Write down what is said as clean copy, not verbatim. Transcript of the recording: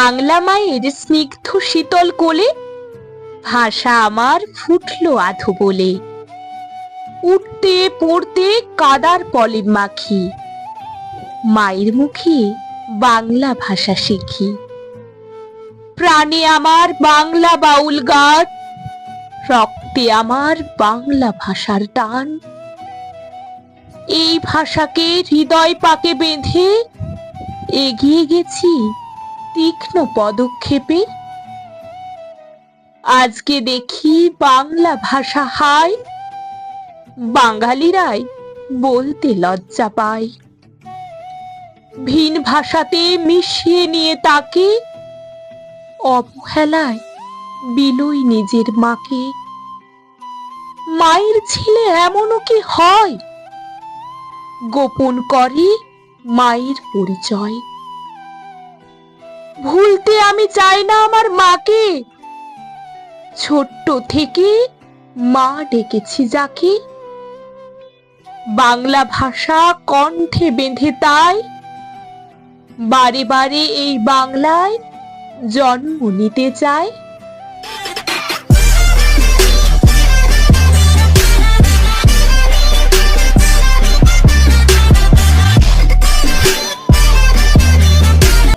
বাংলা মায়ের স্নিগ্ধ শীতল কোলে ভাষা আমার ফুটলো আধো বলে। উঠতে পড়তে কাদার পলিন মাখি, মায়ের মুখে বাংলা ভাষা শিখি। প্রাণে আমার বাংলা বাউল গান, রক্তে আমার বাংলা ভাষার টান। এই ভাষাকে হৃদয় পাকে বেঁধে এগিয়ে গেছি তীক্ষ্ণ পদক্ষেপে। আজকে দেখি বাংলা ভাষা হায়, বাঙালিরাই বলতে লজ্জা পায়। ভিন ভাষাতে মিশিয়ে নিয়ে তাকে অবহেলায় বিলই নিজের মাকে। মায়ের ছেলে এমনও কি হয়, গোপন করে মায়ের পরিচয়। ভুলতে আমি চাই না আমার মাকে, ছোট্ট থেকে মা ডেকেছি যাকে। বাংলা ভাষা কণ্ঠে বেঁধে তাই বারে বারে এই বাংলায় জন্ম নিতে চায়।